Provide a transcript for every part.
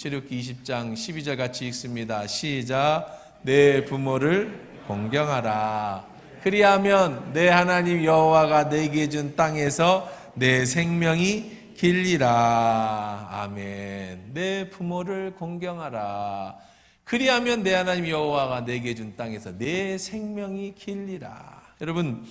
출애굽기 20장 12절 같이 읽습니다. 시작. 내 부모를 공경하라. 그리하면 내 하나님 여호와가 내게 준 땅에서 내 생명이 길리라. 아멘. 내 부모를 공경하라. 그리하면 내 하나님 여호와가 내게 준 땅에서 내 생명이 길리라. 여러분,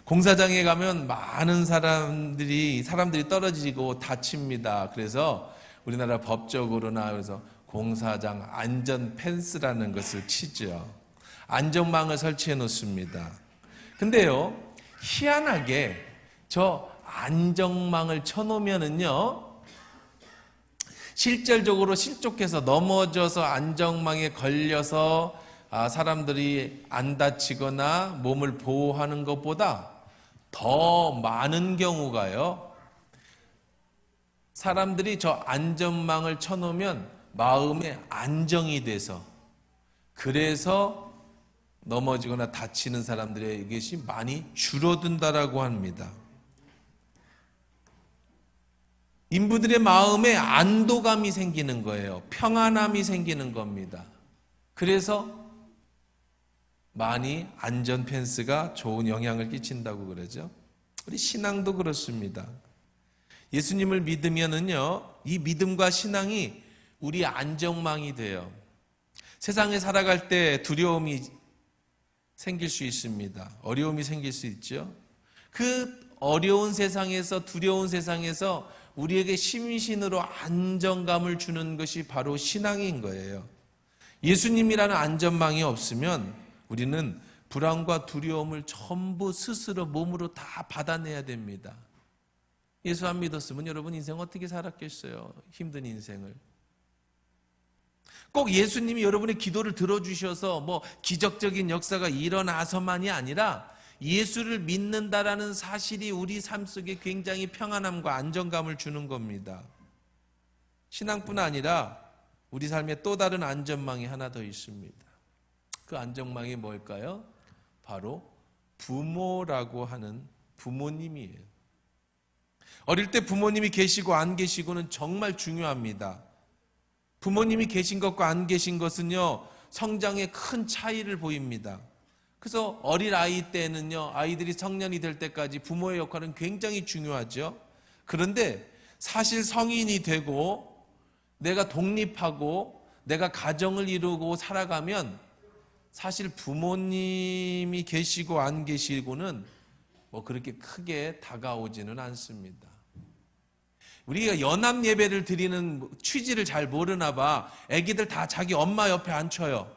공사장에 가면 많은 사람들이 떨어지고 다칩니다. 그래서 우리나라 법적으로나 그래서 공사장 안전 펜스라는 것을 치죠. 안전망을 설치해 놓습니다. 근데요, 희한하게 저 안전망을 쳐놓으면은요, 실질적으로 실족해서 넘어져서 안전망에 걸려서 사람들이 안 다치거나 몸을 보호하는 것보다 더 많은 경우가요, 사람들이 저 안전망을 쳐놓으면 마음에 안정이 돼서, 그래서 넘어지거나 다치는 사람들의 것이 많이 줄어든다라고 합니다. 인부들의 마음에 안도감이 생기는 거예요. 평안함이 생기는 겁니다. 그래서 많이 안전 펜스가 좋은 영향을 끼친다고 그러죠. 우리 신앙도 그렇습니다. 예수님을 믿으면은요, 이 믿음과 신앙이 우리 안전망이 돼요. 세상에 살아갈 때 두려움이 생길 수 있습니다. 어려움이 생길 수 있죠. 그 어려운 세상에서, 두려운 세상에서 우리에게 심신으로 안정감을 주는 것이 바로 신앙인 거예요. 예수님이라는 안전망이 없으면 우리는 불안과 두려움을 전부 스스로 몸으로 다 받아내야 됩니다. 예수 안 믿었으면 여러분 인생 어떻게 살았겠어요? 힘든 인생을. 꼭 예수님이 여러분의 기도를 들어주셔서 뭐 기적적인 역사가 일어나서만이 아니라 예수를 믿는다라는 사실이 우리 삶 속에 굉장히 평안함과 안정감을 주는 겁니다. 신앙뿐 아니라 우리 삶에 또 다른 안전망이 하나 더 있습니다. 그 안전망이 뭘까요? 바로 부모라고 하는 부모님이에요. 어릴 때 부모님이 계시고 안 계시고는 정말 중요합니다. 부모님이 계신 것과 안 계신 것은요, 성장에 큰 차이를 보입니다. 그래서 어린 아이 때는요, 아이들이 성년이 될 때까지 부모의 역할은 굉장히 중요하죠. 그런데 사실 성인이 되고 내가 독립하고 내가 가정을 이루고 살아가면 사실 부모님이 계시고 안 계시고는 뭐 그렇게 크게 다가오지는 않습니다. 우리가 연합 예배를 드리는 취지를 잘 모르나 봐. 애기들 다 자기 엄마 옆에 앉혀요.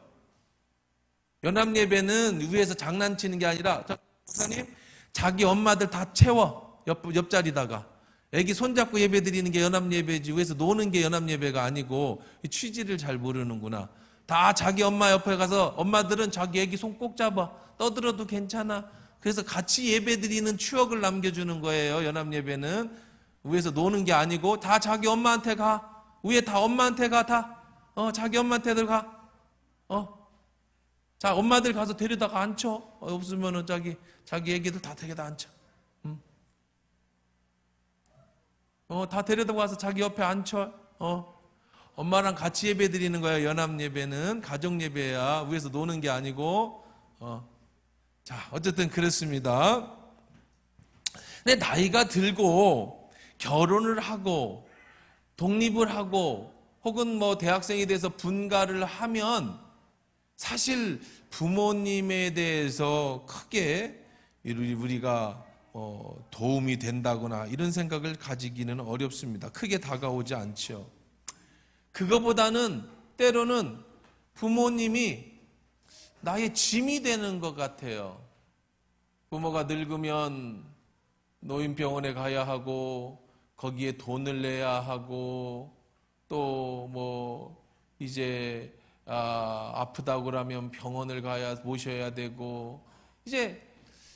연합 예배는 위에서 장난치는 게 아니라, 목사님, 자기 엄마들 다 채워. 옆자리다가. 애기 손잡고 예배 드리는 게 연합 예배지, 위에서 노는 게 연합 예배가 아니고, 취지를 잘 모르는구나. 다 자기 엄마 옆에 가서 엄마들은 자기 애기 손 꼭 잡아. 떠들어도 괜찮아. 그래서 같이 예배 드리는 추억을 남겨주는 거예요. 연합 예배는. 위에서 노는 게 아니고 다 자기 엄마한테 가. 위에 다 엄마한테 가. 다 자기 엄마한테들 가. 자, 엄마들 가서 데려다가 앉혀. 없으면은 자기 애기들 다 데려다 앉혀. 다 데려다 와서 자기 옆에 앉혀. 엄마랑 같이 예배 드리는 거야. 연합 예배는 가정 예배야. 위에서 노는 게 아니고. 자, 어쨌든 그렇습니다. 근데 나이가 들고 결혼을 하고 독립을 하고 혹은 뭐 대학생이 돼서 분가를 하면 사실 부모님에 대해서 크게 우리가 도움이 된다거나 이런 생각을 가지기는 어렵습니다. 크게 다가오지 않죠. 그거보다는 때로는 부모님이 나의 짐이 되는 것 같아요. 부모가 늙으면 노인병원에 가야 하고 거기에 돈을 내야 하고 또 뭐 이제 아프다고 그러면 병원을 가야 모셔야 되고, 이제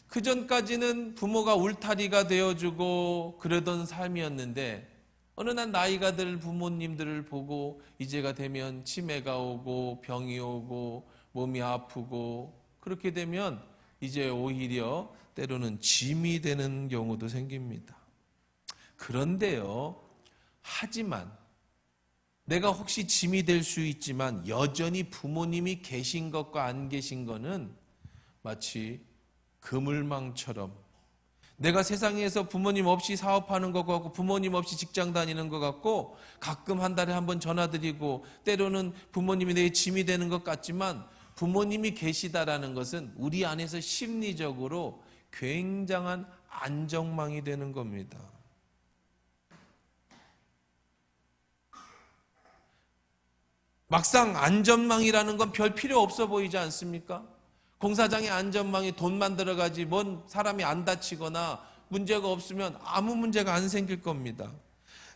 그 전까지는 부모가 울타리가 되어주고 그러던 삶이었는데 어느 날 나이가 들 부모님들을 보고 이제가 되면 치매가 오고 병이 오고 몸이 아프고 그렇게 되면 이제 오히려 때로는 짐이 되는 경우도 생깁니다. 그런데요, 하지만 내가 혹시 짐이 될 수 있지만 여전히 부모님이 계신 것과 안 계신 거는 마치 그물망처럼, 내가 세상에서 부모님 없이 사업하는 것 같고 부모님 없이 직장 다니는 것 같고 가끔 한 달에 한 번 전화드리고 때로는 부모님이 내 짐이 되는 것 같지만, 부모님이 계시다라는 것은 우리 안에서 심리적으로 굉장한 안정망이 되는 겁니다. 막상 안전망이라는 건 별 필요 없어 보이지 않습니까? 공사장의 안전망이 돈만 들어가지 뭔 사람이 안 다치거나 문제가 없으면 아무 문제가 안 생길 겁니다.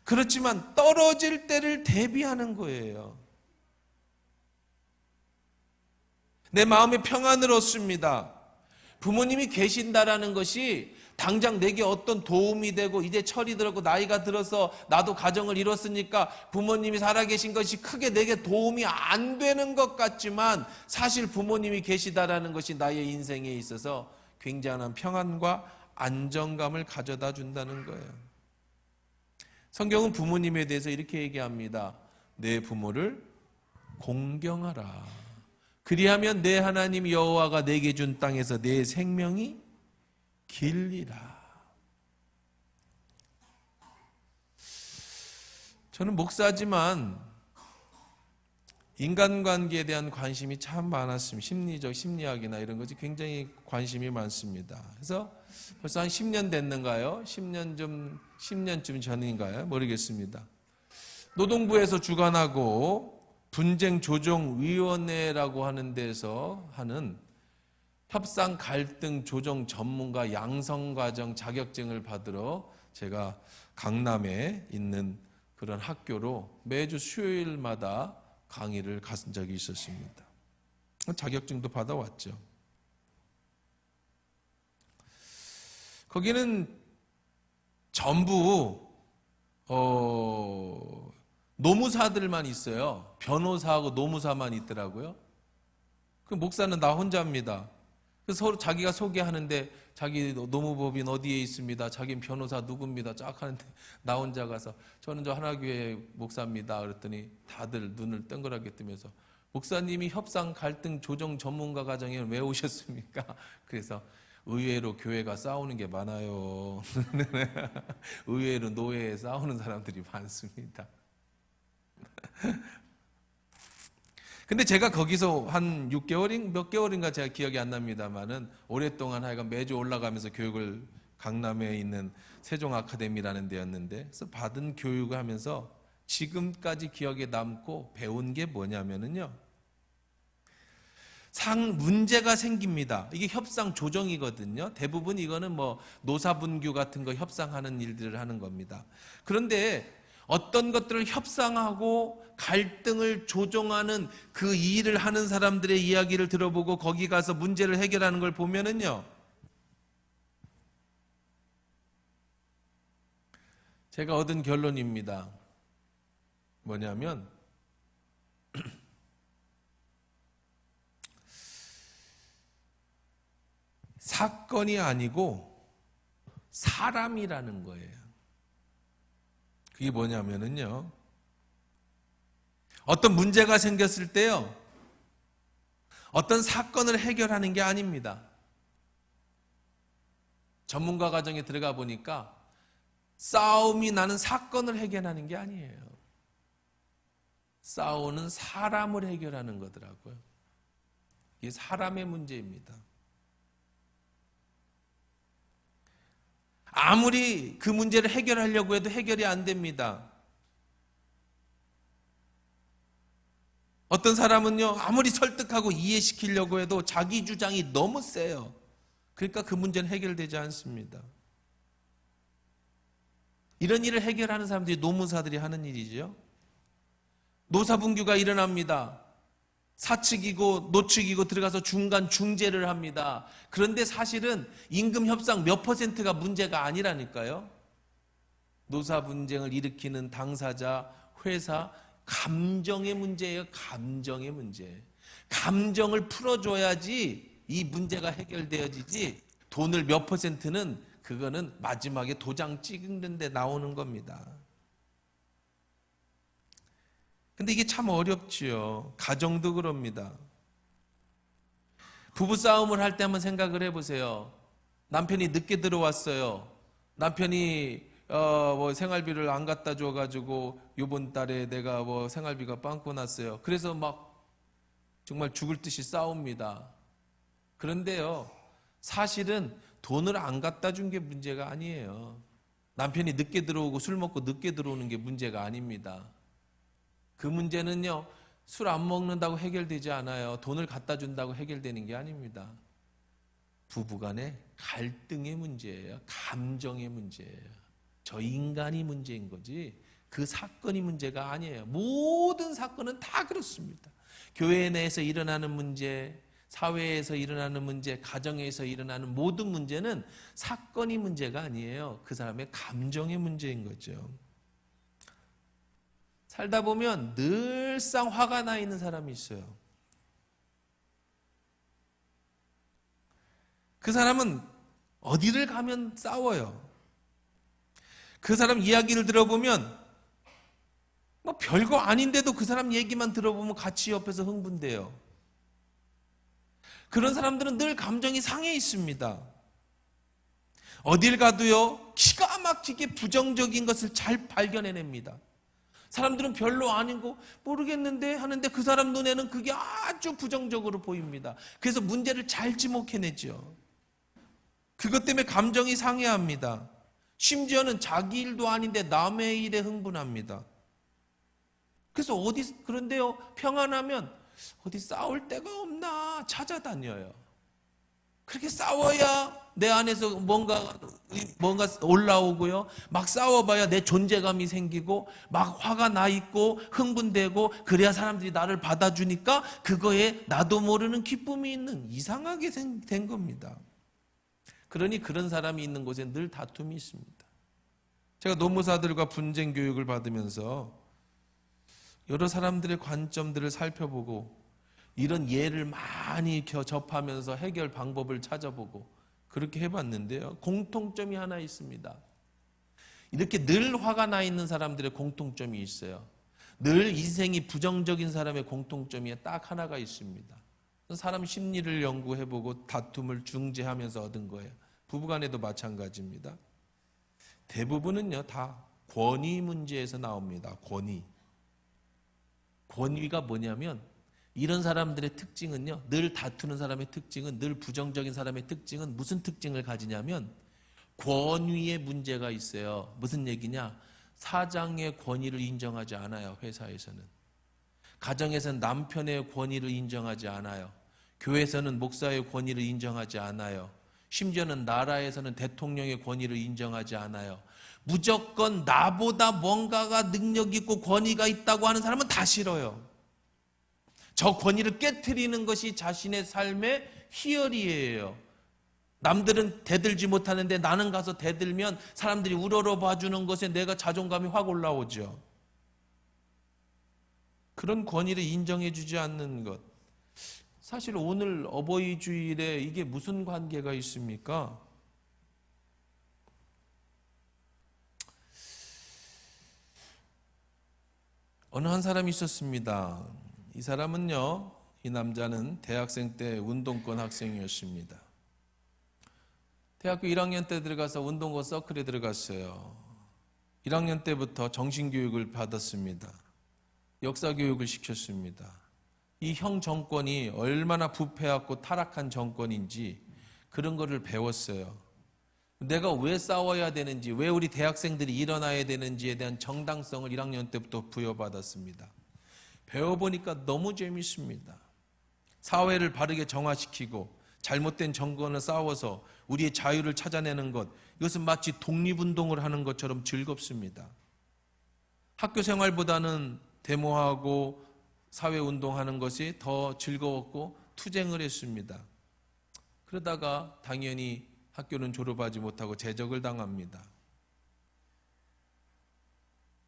그렇지만 떨어질 때를 대비하는 거예요. 내 마음에 평안을 얻습니다. 부모님이 계신다라는 것이 당장 내게 어떤 도움이 되고, 이제 철이 들었고 나이가 들어서 나도 가정을 이뤘으니까 부모님이 살아계신 것이 크게 내게 도움이 안 되는 것 같지만, 사실 부모님이 계시다라는 것이 나의 인생에 있어서 굉장한 평안과 안정감을 가져다 준다는 거예요. 성경은 부모님에 대해서 이렇게 얘기합니다. 내 부모를 공경하라. 그리하면 내 하나님 여호와가 내게 준 땅에서 내 생명이 길리라. 저는 목사지만 인간관계에 대한 관심이 참 많았습니다. 심리적, 심리학이나 이런 것이 굉장히 관심이 많습니다. 그래서 벌써 한 10년 됐는가요? 10년쯤 전인가요? 모르겠습니다. 노동부에서 주관하고 분쟁조정위원회라고 하는 데서 하는 협상 갈등 조정 전문가 양성과정 자격증을 받으러 제가 강남에 있는 그런 학교로 매주 수요일마다 강의를 간 적이 있었습니다. 자격증도 받아왔죠. 거기는 전부 노무사들만 있어요. 변호사하고 노무사만 있더라고요. 그 목사는 나 혼자입니다. 그래서 서로 자기가 소개하는데 자기 노무법인 어디에 있습니다. 자기는 변호사 누구입니다. 쫙 하는데 나 혼자 가서 저는 저 하나교회 목사입니다. 그랬더니 다들 눈을 땡그랗게 뜨면서 목사님이 협상 갈등 조정 전문가 과정에 왜 오셨습니까? 그래서 의외로 교회가 싸우는 게 많아요. 의외로 노예에 싸우는 사람들이 많습니다. 근데 제가 거기서 한 6개월인 몇 개월인가 제가 기억이 안 납니다만은 오랫동안 하여간 매주 올라가면서 교육을 강남에 있는 세종 아카데미라는 데였는데, 그래서 받은 교육을 하면서 지금까지 기억에 남고 배운 게 뭐냐면은요, 문제가 생깁니다. 이게 협상 조정이거든요. 대부분 이거는 뭐 노사분규 같은 거 협상하는 일들을 하는 겁니다. 그런데 어떤 것들을 협상하고 갈등을 조정하는 그 일을 하는 사람들의 이야기를 들어보고 거기 가서 문제를 해결하는 걸 보면은요, 제가 얻은 결론입니다. 뭐냐면 사건이 아니고 사람이라는 거예요. 그게 뭐냐면은요, 어떤 문제가 생겼을 때요, 어떤 사건을 해결하는 게 아닙니다. 전문가 과정에 들어가 보니까 싸움이 나는 사건을 해결하는 게 아니에요. 싸우는 사람을 해결하는 거더라고요. 이게 사람의 문제입니다. 아무리 그 문제를 해결하려고 해도 해결이 안 됩니다. 어떤 사람은요, 아무리 설득하고 이해시키려고 해도 자기 주장이 너무 세요. 그러니까 그 문제는 해결되지 않습니다. 이런 일을 해결하는 사람들이 노무사들이 하는 일이죠. 노사분규가 일어납니다. 사측이고 노측이고 들어가서 중간 중재를 합니다. 그런데 사실은 임금 협상 몇 %가 문제가 아니라니까요. 노사 분쟁을 일으키는 당사자, 회사, 감정의 문제예요. 감정의 문제. 감정을 풀어줘야지 이 문제가 해결되어지지, 돈을 몇 %는 그거는 마지막에 도장 찍는 데 나오는 겁니다. 근데 이게 참 어렵지요. 가정도 그럽니다. 부부싸움을 할 때 한번 생각을 해보세요. 남편이 늦게 들어왔어요. 남편이 뭐 생활비를 안 갖다 줘가지고 요번 달에 내가 뭐 생활비가 빵꾸 났어요. 그래서 막 정말 죽을 듯이 싸웁니다. 그런데요, 사실은 돈을 안 갖다 준 게 문제가 아니에요. 남편이 늦게 들어오고 술 먹고 늦게 들어오는 게 문제가 아닙니다. 그 문제는요, 술 안 먹는다고 해결되지 않아요. 돈을 갖다 준다고 해결되는 게 아닙니다. 부부간의 갈등의 문제예요. 감정의 문제예요. 저 인간이 문제인 거지 그 사건이 문제가 아니에요. 모든 사건은 다 그렇습니다. 교회 내에서 일어나는 문제, 사회에서 일어나는 문제, 가정에서 일어나는 모든 문제는 사건이 문제가 아니에요. 그 사람의 감정의 문제인 거죠. 살다 보면 늘상 화가 나 있는 사람이 있어요. 그 사람은 어디를 가면 싸워요. 그 사람 이야기를 들어보면 뭐 별거 아닌데도 그 사람 얘기만 들어보면 같이 옆에서 흥분돼요. 그런 사람들은 늘 감정이 상해 있습니다. 어딜 가도요, 기가 막히게 부정적인 것을 잘 발견해냅니다. 사람들은 별로 아닌 거 모르겠는데 하는데 그 사람 눈에는 그게 아주 부정적으로 보입니다. 그래서 문제를 잘 지목해내죠. 그것 때문에 감정이 상해합니다. 심지어는 자기 일도 아닌데 남의 일에 흥분합니다. 그래서 그런데요, 평안하면 어디 싸울 데가 없나 찾아다녀요. 그렇게 싸워야 내 안에서 뭔가 올라오고요. 막 싸워봐야 내 존재감이 생기고 막 화가 나 있고 흥분되고 그래야 사람들이 나를 받아주니까 그거에 나도 모르는 기쁨이 있는 이상하게 된 겁니다. 그러니 그런 사람이 있는 곳에 늘 다툼이 있습니다. 제가 노무사들과 분쟁 교육을 받으면서 여러 사람들의 관점들을 살펴보고 이런 예를 많이 접하면서 해결 방법을 찾아보고 그렇게 해봤는데요. 공통점이 하나 있습니다. 이렇게 늘 화가 나 있는 사람들의 공통점이 있어요. 늘 인생이 부정적인 사람의 공통점이 딱 하나가 있습니다. 사람 심리를 연구해보고 다툼을 중재하면서 얻은 거예요. 부부간에도 마찬가지입니다. 대부분은요, 다 권위 문제에서 나옵니다. 권위가 뭐냐면 이런 사람들의 특징은요, 늘 다투는 사람의 특징은, 늘 부정적인 사람의 특징은 무슨 특징을 가지냐면 권위의 문제가 있어요. 무슨 얘기냐? 사장의 권위를 인정하지 않아요. 회사에서는. 가정에서는 남편의 권위를 인정하지 않아요. 교회에서는 목사의 권위를 인정하지 않아요. 심지어는 나라에서는 대통령의 권위를 인정하지 않아요. 무조건 나보다 뭔가가 능력 있고 권위가 있다고 하는 사람은 다 싫어요. 저 권위를 깨트리는 것이 자신의 삶의 희열이에요. 남들은 대들지 못하는데 나는 가서 대들면 사람들이 우러러 봐주는 것에 내가 자존감이 확 올라오죠. 그런 권위를 인정해 주지 않는 것. 사실 오늘 어버이 주일에 이게 무슨 관계가 있습니까? 어느 한 사람이 있었습니다. 이 사람은요, 이 남자는 대학생 때 운동권 학생이었습니다. 대학교 1학년 때 들어가서 운동권 서클에 들어갔어요. 1학년 때부터 정신교육을 받았습니다. 역사교육을 시켰습니다. 이 형 정권이 얼마나 부패하고 타락한 정권인지 그런 거를 배웠어요. 내가 왜 싸워야 되는지, 왜 우리 대학생들이 일어나야 되는지에 대한 정당성을 1학년 때부터 부여받았습니다. 배워보니까 너무 재밌습니다. 사회를 바르게 정화시키고 잘못된 정권을 싸워서 우리의 자유를 찾아내는 것, 이것은 마치 독립운동을 하는 것처럼 즐겁습니다. 학교 생활보다는 데모하고 사회운동하는 것이 더 즐거웠고 투쟁을 했습니다. 그러다가 당연히 학교는 졸업하지 못하고 제적을 당합니다.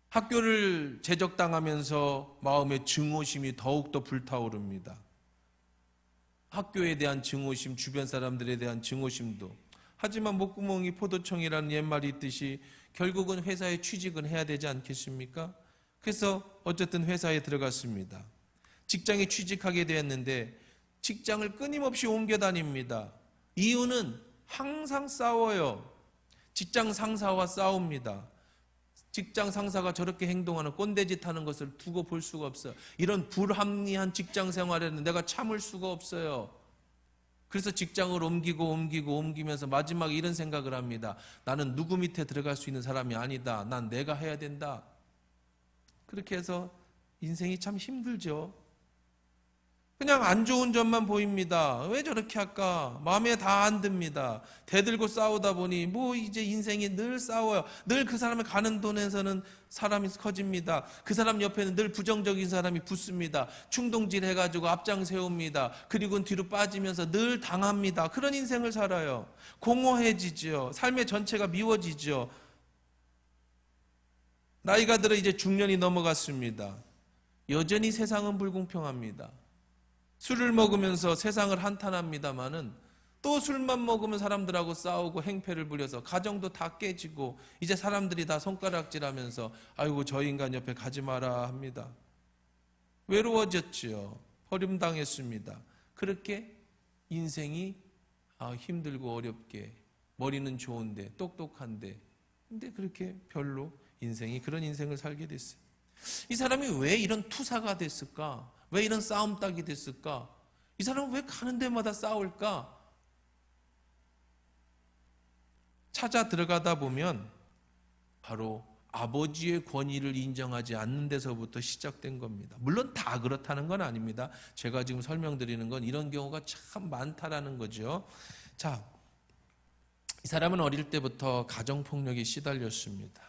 학교를 제적당하면서 마음의 증오심이 더욱더 불타오릅니다. 학교에 대한 증오심, 주변 사람들에 대한 증오심도. 하지만 목구멍이 포도청이라는 옛말이 있듯이 결국은 회사에 취직은 해야 되지 않겠습니까? 그래서 어쨌든 회사에 들어갔습니다. 직장에 취직하게 되었는데 직장을 끊임없이 옮겨 다닙니다. 이유는 항상 싸워요. 직장 상사와 싸웁니다. 직장 상사가 저렇게 행동하는 꼰대짓 하는 것을 두고 볼 수가 없어요. 이런 불합리한 직장 생활에는 내가 참을 수가 없어요. 그래서 직장을 옮기면서 마지막에 이런 생각을 합니다. 나는 누구 밑에 들어갈 수 있는 사람이 아니다. 난 내가 해야 된다. 그렇게 해서 인생이 참 힘들죠. 그냥 안 좋은 점만 보입니다. 왜 저렇게 할까? 마음에 다 안 듭니다. 대들고 싸우다 보니 뭐 이제 인생이 늘 싸워요. 늘 그 사람을 가는 돈에서는 사람이 커집니다. 그 사람 옆에는 늘 부정적인 사람이 붙습니다. 충동질 해가지고 앞장 세웁니다. 그리고 뒤로 빠지면서 늘 당합니다. 그런 인생을 살아요. 공허해지죠. 삶의 전체가 미워지죠. 나이가 들어 이제 중년이 넘어갔습니다. 여전히 세상은 불공평합니다. 술을 먹으면서 세상을 한탄합니다마는 또 술만 먹으면 사람들하고 싸우고 행패를 부려서 가정도 다 깨지고 이제 사람들이 다 손가락질하면서 아이고 저 인간 옆에 가지 마라 합니다. 외로워졌지요. 버림당했습니다. 그렇게 인생이 힘들고 어렵게 머리는 좋은데 똑똑한데 근데 그렇게 별로 인생이 그런 인생을 살게 됐어요. 이 사람이 왜 이런 투사가 됐을까? 왜 이런 싸움닭이 됐을까? 이 사람은 왜 가는 데마다 싸울까? 찾아 들어가다 보면 바로 아버지의 권위를 인정하지 않는 데서부터 시작된 겁니다. 물론 다 그렇다는 건 아닙니다. 제가 지금 설명드리는 건 이런 경우가 참 많다라는 거죠. 자, 이 사람은 어릴 때부터 가정폭력에 시달렸습니다.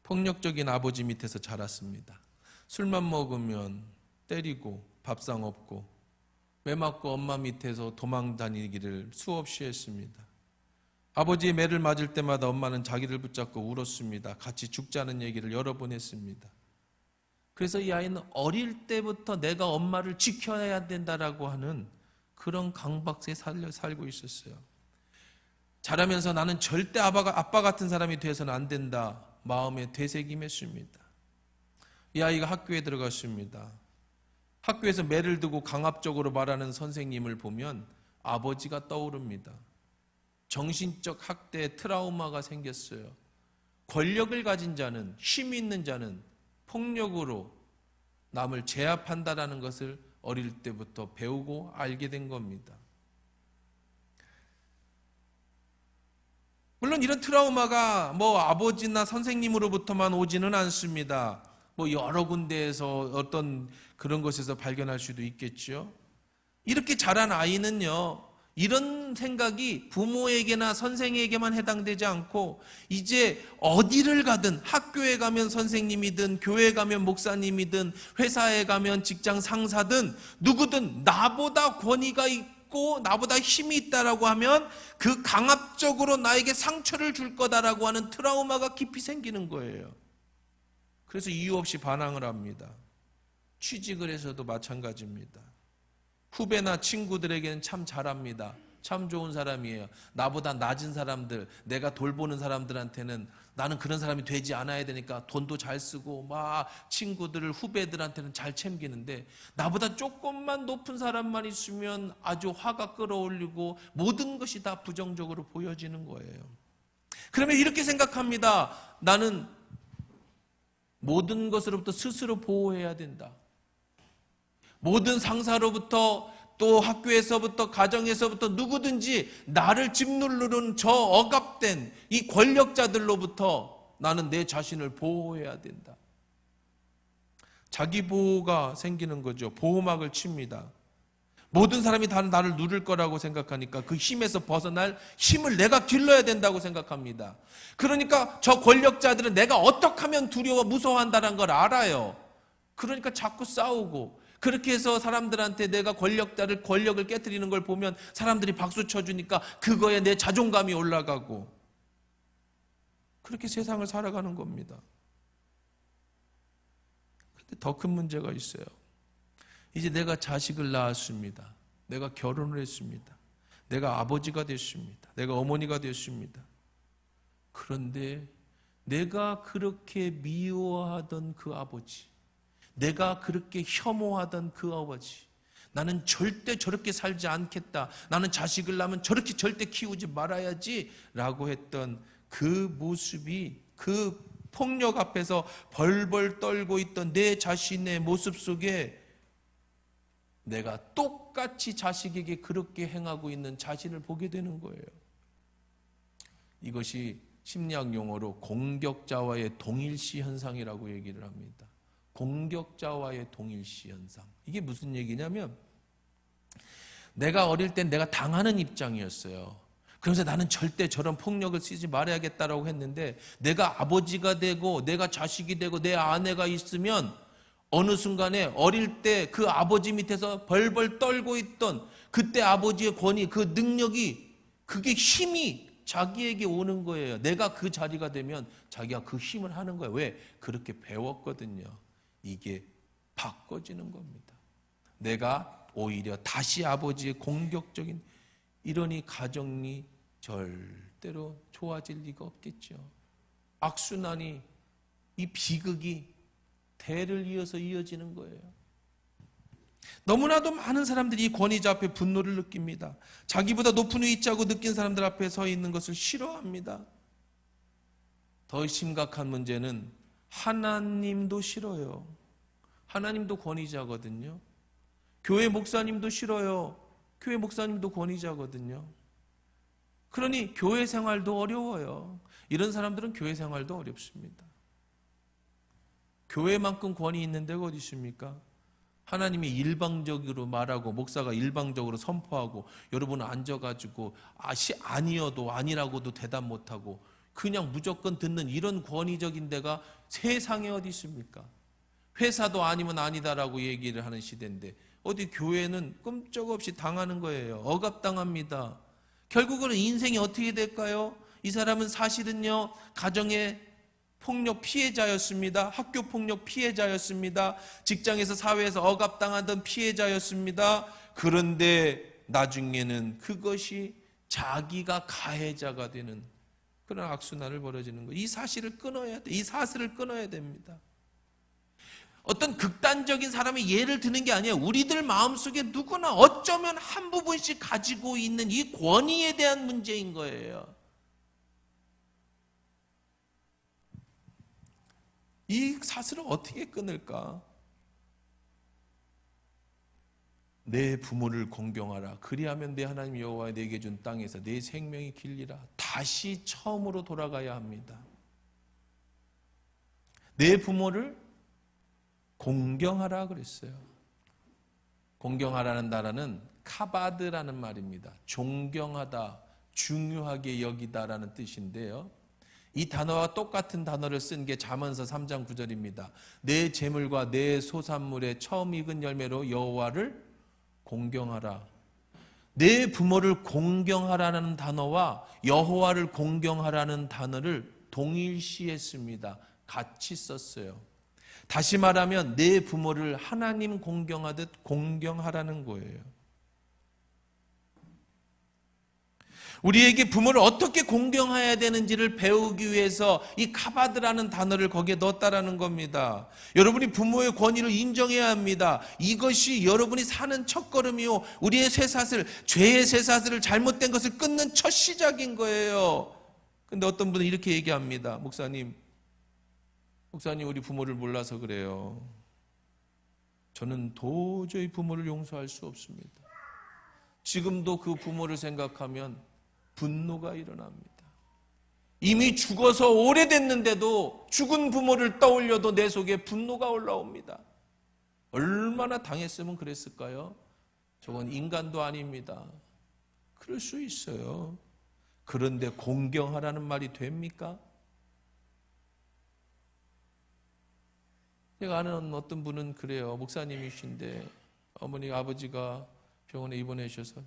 폭력적인 아버지 밑에서 자랐습니다. 술만 먹으면 때리고 밥상 없고 매 맞고 엄마 밑에서 도망 다니기를 수없이 했습니다. 아버지의 매를 맞을 때마다 엄마는 자기를 붙잡고 울었습니다. 같이 죽자는 얘기를 여러 번 했습니다. 그래서 이 아이는 어릴 때부터 내가 엄마를 지켜야 된다라고 하는 그런 강박에 살고 있었어요. 자라면서 나는 절대 아빠 같은 사람이 되어서는 안 된다. 마음에 되새김했습니다. 이 아이가 학교에 들어갔습니다. 학교에서 매를 두고 강압적으로 말하는 선생님을 보면 아버지가 떠오릅니다. 정신적 학대의 트라우마가 생겼어요. 권력을 가진 자는, 힘이 있는 자는 폭력으로 남을 제압한다라는 것을 어릴 때부터 배우고 알게 된 겁니다. 물론 이런 트라우마가 아버지나 선생님으로부터만 오지는 않습니다. 여러 군데에서 어떤 그런 것에서 발견할 수도 있겠죠. 이렇게 자란 아이는요, 이런 생각이 부모에게나 선생에게만 해당되지 않고 이제 어디를 가든 학교에 가면 선생님이든 교회에 가면 목사님이든 회사에 가면 직장 상사든 누구든 나보다 권위가 있고 나보다 힘이 있다라고 하면 그 강압적으로 나에게 상처를 줄 거다라고 하는 트라우마가 깊이 생기는 거예요. 그래서 이유 없이 반항을 합니다. 취직을 해서도 마찬가지입니다. 후배나 친구들에게는 참 잘합니다. 참 좋은 사람이에요. 나보다 낮은 사람들, 내가 돌보는 사람들한테는 나는 그런 사람이 되지 않아야 되니까 돈도 잘 쓰고 친구들을 후배들한테는 잘 챙기는데 나보다 조금만 높은 사람만 있으면 아주 화가 끌어올리고 모든 것이 다 부정적으로 보여지는 거예요. 그러면 이렇게 생각합니다. 나는 모든 것으로부터 스스로 보호해야 된다. 모든 상사로부터 또 학교에서부터 가정에서부터 누구든지 나를 짓누르는 저 억압된 이 권력자들로부터 나는 내 자신을 보호해야 된다. 자기 보호가 생기는 거죠. 보호막을 칩니다. 모든 사람이 다 나를 누를 거라고 생각하니까 그 힘에서 벗어날 힘을 내가 길러야 된다고 생각합니다. 그러니까 저 권력자들은 내가 어떻게 하면 두려워 무서워한다는 걸 알아요. 그러니까 자꾸 싸우고 그렇게 해서 사람들한테 내가 권력을 깨트리는 걸 보면 사람들이 박수 쳐주니까 그거에 내 자존감이 올라가고 그렇게 세상을 살아가는 겁니다. 근데 더 큰 문제가 있어요. 이제 내가 자식을 낳았습니다. 내가 결혼을 했습니다. 내가 아버지가 됐습니다. 내가 어머니가 됐습니다. 그런데 내가 그렇게 미워하던 그 아버지, 내가 그렇게 혐오하던 그 아버지, 나는 절대 저렇게 살지 않겠다, 나는 자식을 낳으면 저렇게 절대 키우지 말아야지 라고 했던 그 모습이, 그 폭력 앞에서 벌벌 떨고 있던 내 자신의 모습 속에 내가 똑같이 자식에게 그렇게 행하고 있는 자신을 보게 되는 거예요. 이것이 심리학 용어로 공격자와의 동일시 현상이라고 얘기를 합니다. 공격자와의 동일시 현상. 이게 무슨 얘기냐면, 내가 어릴 땐 내가 당하는 입장이었어요. 그래서 나는 절대 저런 폭력을 쓰지 말아야겠다라고 했는데, 내가 아버지가 되고 내가 자식이 되고 내 아내가 있으면 어느 순간에 어릴 때 그 아버지 밑에서 벌벌 떨고 있던 그때 아버지의 권위, 그 능력이, 그게 힘이 자기에게 오는 거예요. 내가 그 자리가 되면 자기가 그 힘을 하는 거예요. 왜? 그렇게 배웠거든요. 이게 바꿔지는 겁니다. 내가 오히려 다시 아버지의 공격적인, 이러니 가정이 절대로 좋아질 리가 없겠죠. 악순환이, 이 비극이 대를 이어서 이어지는 거예요. 너무나도 많은 사람들이 이 권위자 앞에 분노를 느낍니다. 자기보다 높은 위치하고 느낀 사람들 앞에 서 있는 것을 싫어합니다. 더 심각한 문제는 하나님도 싫어요. 하나님도 권위자거든요. 교회 목사님도 싫어요. 교회 목사님도 권위자거든요. 그러니 교회 생활도 어려워요. 이런 사람들은 교회 생활도 어렵습니다. 교회만큼 권위 있는 데가 어디 있습니까? 하나님이 일방적으로 말하고 목사가 일방적으로 선포하고 여러분은 앉아가지고 아니어도 아니라고도 대답 못하고 그냥 무조건 듣는 이런 권위적인 데가 세상에 어디 있습니까? 회사도 아니면 아니다라고 얘기를 하는 시대인데 어디 교회는 꼼짝없이 당하는 거예요. 억압당합니다. 결국은 인생이 어떻게 될까요? 이 사람은 사실은요, 가정의 폭력 피해자였습니다. 학교 폭력 피해자였습니다. 직장에서 사회에서 억압당하던 피해자였습니다. 그런데 나중에는 그것이 자기가 가해자가 되는 그런 악순환을 벌어지는 거예요. 이 사실을 끊어야 돼. 이 사슬을 끊어야 됩니다. 어떤 극단적인 사람의 예를 드는 게 아니에요. 우리들 마음속에 누구나 어쩌면 한 부분씩 가지고 있는 이 권위에 대한 문제인 거예요. 이 사슬을 어떻게 끊을까? 내 부모를 공경하라. 그리하면 내 하나님 여호와 내게 준 땅에서 내 생명이 길리라. 다시 처음으로 돌아가야 합니다. 내 부모를 공경하라 그랬어요. 공경하라는 단어는 카바드라는 말입니다. 존경하다, 중요하게 여기다라는 뜻인데요. 이 단어와 똑같은 단어를 쓴 게 잠언서 3장 9절입니다. 내 재물과 내 소산물의 처음 익은 열매로 여호와를 공경하라. 내 부모를 공경하라는 단어와 여호와를 공경하라는 단어를 동일시했습니다. 같이 썼어요. 다시 말하면 내 부모를 하나님 공경하듯 공경하라는 거예요. 우리에게 부모를 어떻게 공경해야 되는지를 배우기 위해서 이 카바드라는 단어를 거기에 넣었다라는 겁니다. 여러분이 부모의 권위를 인정해야 합니다. 이것이 여러분이 사는 첫걸음이요, 우리의 쇠사슬, 죄의 쇠사슬을 잘못된 것을 끊는 첫 시작인 거예요. 근데 어떤 분은 이렇게 얘기합니다. 목사님 우리 부모를 몰라서 그래요. 저는 도저히 부모를 용서할 수 없습니다. 지금도 그 부모를 생각하면 분노가 일어납니다. 이미 죽어서 오래됐는데도 죽은 부모를 떠올려도 내 속에 분노가 올라옵니다. 얼마나 당했으면 그랬을까요? 저건 인간도 아닙니다. 그럴 수 있어요. 그런데 공경하라는 말이 됩니까? 제가 아는 어떤 분은 그래요. 목사님이신데 어머니 아버지가 병원에 입원하셔서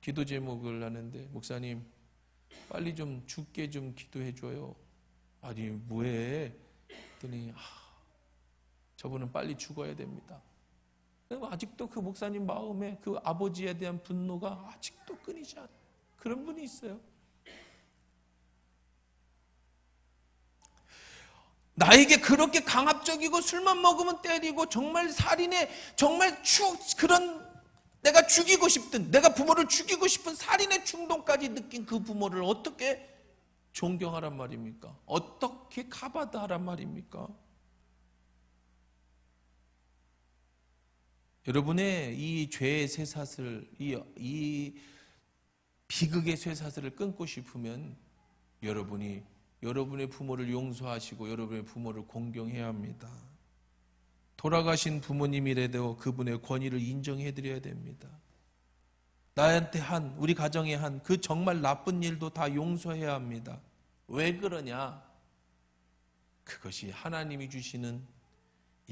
기도 제목을 하는데 목사님 빨리 좀 죽게 좀 기도해 줘요. 아니 뭐해? 그랬더니 저분은 빨리 죽어야 됩니다. 아직도 그 목사님 마음에 그 아버지에 대한 분노가 아직도 끊이지 않아요. 그런 분이 있어요. 나에게 그렇게 강압적이고 술만 먹으면 때리고 정말 살인에 정말 그런 내가 죽이고 싶든 내가 부모를 죽이고 싶은 살인의 충동까지 느낀 그 부모를 어떻게 존경하란 말입니까? 어떻게 가바드하란 말입니까? 여러분의 이 죄의 쇠사슬, 이 비극의 쇠사슬을 끊고 싶으면 여러분의 부모를 용서하시고 여러분의 부모를 공경해야 합니다. 돌아가신 부모님이라도 그분의 권위를 인정해드려야 됩니다. 나한테 우리 가정에 한 그 정말 나쁜 일도 다 용서해야 합니다. 왜 그러냐? 그것이 하나님이 주시는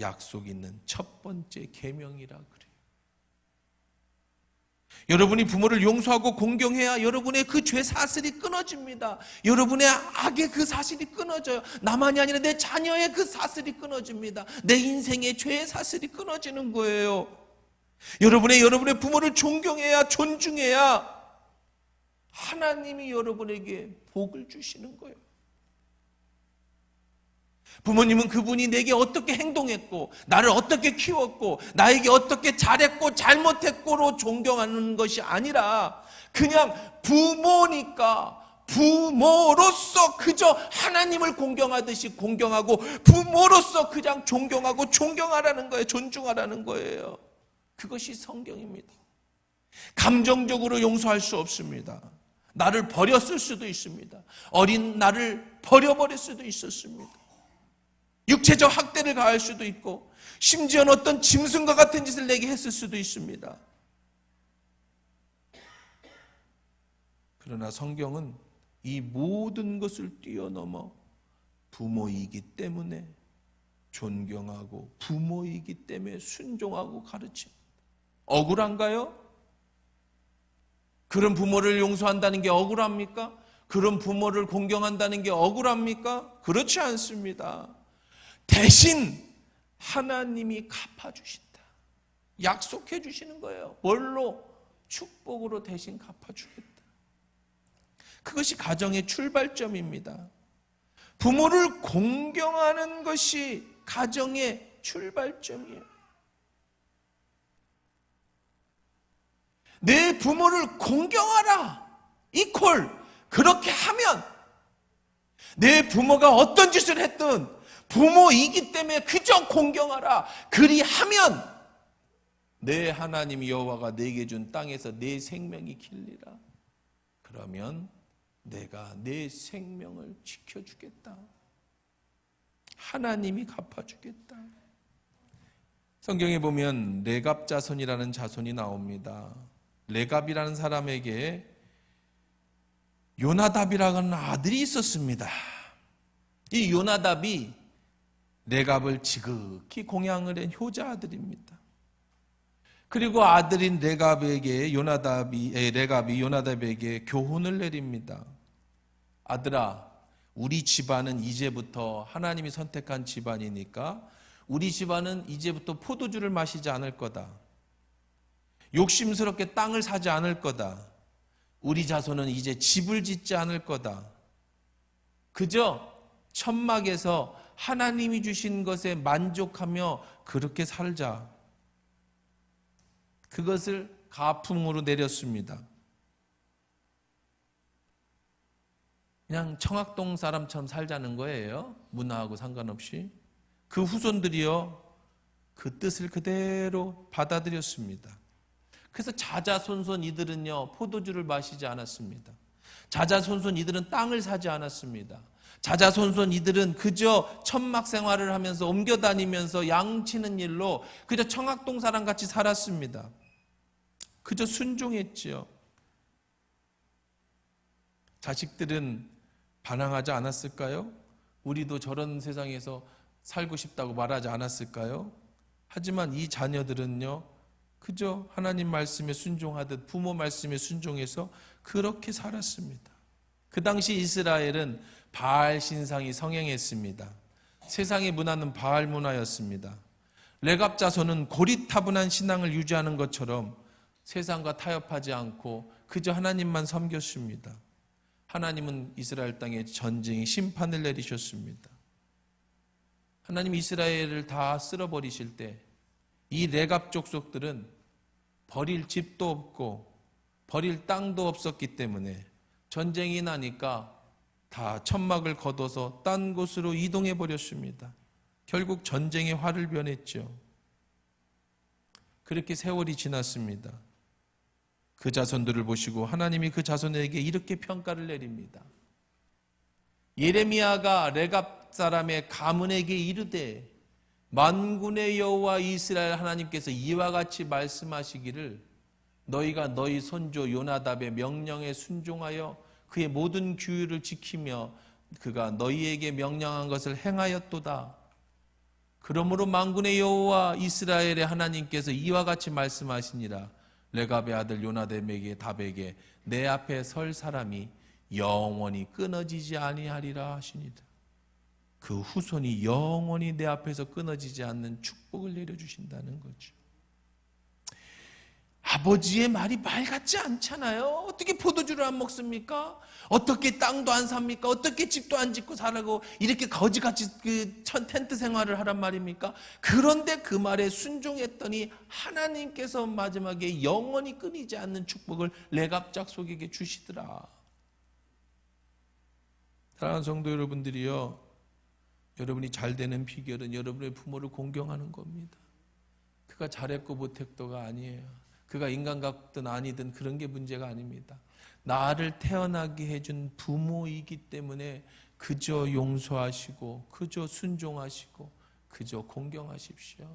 약속 있는 첫 번째 계명이라 그래요. 여러분이 부모를 용서하고 공경해야 여러분의 그 죄 사슬이 끊어집니다. 여러분의 악의 그 사슬이 끊어져요. 나만이 아니라 내 자녀의 그 사슬이 끊어집니다. 내 인생의 죄의 사슬이 끊어지는 거예요. 여러분의 부모를 존경해야, 존중해야 하나님이 여러분에게 복을 주시는 거예요. 부모님은 그분이 내게 어떻게 행동했고 나를 어떻게 키웠고 나에게 어떻게 잘했고 잘못했고로 존경하는 것이 아니라 그냥 부모니까 부모로서 그저 하나님을 공경하듯이 공경하고 부모로서 그냥 존경하고 존경하라는 거예요. 존중하라는 거예요. 그것이 성경입니다. 감정적으로 용서할 수 없습니다. 나를 버렸을 수도 있습니다. 어린 나를 버려버릴 수도 있었습니다. 육체적 학대를 가할 수도 있고 심지어는 어떤 짐승과 같은 짓을 내게 했을 수도 있습니다. 그러나 성경은 이 모든 것을 뛰어넘어 부모이기 때문에 존경하고 부모이기 때문에 순종하고 가르칩니다. 억울한가요? 그런 부모를 용서한다는 게 억울합니까? 그런 부모를 공경한다는 게 억울합니까? 그렇지 않습니다. 대신 하나님이 갚아주신다. 약속해 주시는 거예요. 뭘로? 축복으로 대신 갚아주겠다. 그것이 가정의 출발점입니다. 부모를 공경하는 것이 가정의 출발점이에요. 내 부모를 공경하라. 이퀄 그렇게 하면 내 부모가 어떤 짓을 했든 부모이기 때문에 그저 공경하라. 그리하면 내 하나님 여호와가 내게 준 땅에서 내 생명이 길리라. 그러면 내가 내 생명을 지켜주겠다. 하나님이 갚아주겠다. 성경에 보면 레갑 자손이라는 자손이 나옵니다. 레갑이라는 사람에게 요나답이라는 아들이 있었습니다. 이 요나답이 레갑을 지극히 공양을 한 효자 아들입니다. 그리고 아들인 레갑이 요나답에게 교훈을 내립니다. 아들아, 우리 집안은 이제부터 하나님이 선택한 집안이니까 우리 집안은 이제부터 포도주를 마시지 않을 거다. 욕심스럽게 땅을 사지 않을 거다. 우리 자손은 이제 집을 짓지 않을 거다. 그저 천막에서 하나님이 주신 것에 만족하며 그렇게 살자. 그것을 가풍으로 내렸습니다. 그냥 청학동 사람처럼 살자는 거예요. 문화하고 상관없이. 그 후손들이요, 그 뜻을 그대로 받아들였습니다. 그래서 자자손손 이들은요, 포도주를 마시지 않았습니다. 자자손손 이들은 땅을 사지 않았습니다. 자자손손 이들은 그저 천막 생활을 하면서 옮겨다니면서 양치는 일로 그저 청학동 사람 같이 살았습니다. 그저 순종했지요. 자식들은 반항하지 않았을까요? 우리도 저런 세상에서 살고 싶다고 말하지 않았을까요? 하지만 이 자녀들은요, 그저 하나님 말씀에 순종하듯 부모 말씀에 순종해서 그렇게 살았습니다. 그 당시 이스라엘은 바알 신상이 성행했습니다. 세상의 문화는 바알 문화였습니다. 레갑 자손은 고리타분한 신앙을 유지하는 것처럼 세상과 타협하지 않고 그저 하나님만 섬겼습니다. 하나님은 이스라엘 땅에 전쟁의 심판을 내리셨습니다. 하나님 이스라엘을 다 쓸어버리실 때 이 레갑 족속들은 버릴 집도 없고 버릴 땅도 없었기 때문에 전쟁이 나니까 다 천막을 걷어서 딴 곳으로 이동해 버렸습니다. 결국 전쟁의 활을 변했죠. 그렇게 세월이 지났습니다. 그 자손들을 보시고 하나님이 그 자손에게 이렇게 평가를 내립니다. 예레미야가 레갑 사람의 가문에게 이르되 만군의 여호와 이스라엘 하나님께서 이와 같이 말씀하시기를 너희가 너희 손조 요나답의 명령에 순종하여 그의 모든 규율을 지키며 그가 너희에게 명령한 것을 행하였도다. 그러므로 만군의 여호와 이스라엘의 하나님께서 이와 같이 말씀하시니라. 레갑의 아들 요나답에게 답에게 내 앞에 설 사람이 영원히 끊어지지 아니하리라 하시니라. 그 후손이 영원히 내 앞에서 끊어지지 않는 축복을 내려주신다는 거죠. 아버지의 말이 말 같지 않잖아요. 어떻게 포도주를 안 먹습니까? 어떻게 땅도 안 삽니까? 어떻게 집도 안 짓고 살고 이렇게 거지같이 텐트 생활을 하란 말입니까? 그런데 그 말에 순종했더니 하나님께서 마지막에 영원히 끊이지 않는 축복을 레갑 족속에게 주시더라. 사랑하는 성도 여러분들이요, 여러분이 잘 되는 비결은 여러분의 부모를 공경하는 겁니다. 그가 잘했고 못했고가 아니에요. 그가 인간 같든 아니든 그런 게 문제가 아닙니다. 나를 태어나게 해준 부모이기 때문에 그저 용서하시고 그저 순종하시고 그저 공경하십시오.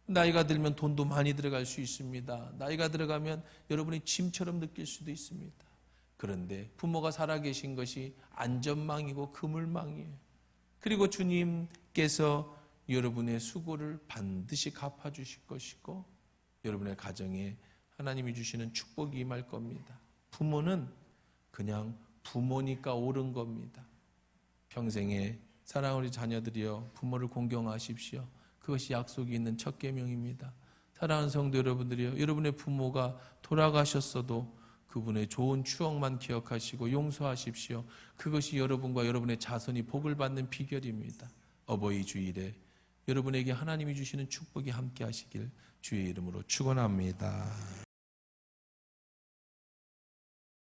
나이가 들면 돈도 많이 들어갈 수 있습니다. 나이가 들어가면 여러분이 짐처럼 느낄 수도 있습니다. 그런데 부모가 살아계신 것이 안전망이고 그물망이에요. 그리고 주님께서 여러분의 수고를 반드시 갚아주실 것이고 여러분의 가정에 하나님이 주시는 축복이 임할 겁니다. 부모는 그냥 부모니까 옳은 겁니다. 평생에 사랑하는 우리 자녀들이여 부모를 공경하십시오. 그것이 약속이 있는 첫 계명입니다. 사랑하는 성도 여러분들이여, 여러분의 부모가 돌아가셨어도 그분의 좋은 추억만 기억하시고 용서하십시오. 그것이 여러분과 여러분의 자손이 복을 받는 비결입니다. 어버이 주일에 여러분에게 하나님이 주시는 축복이 함께 하시길 주의 이름으로 축원합니다.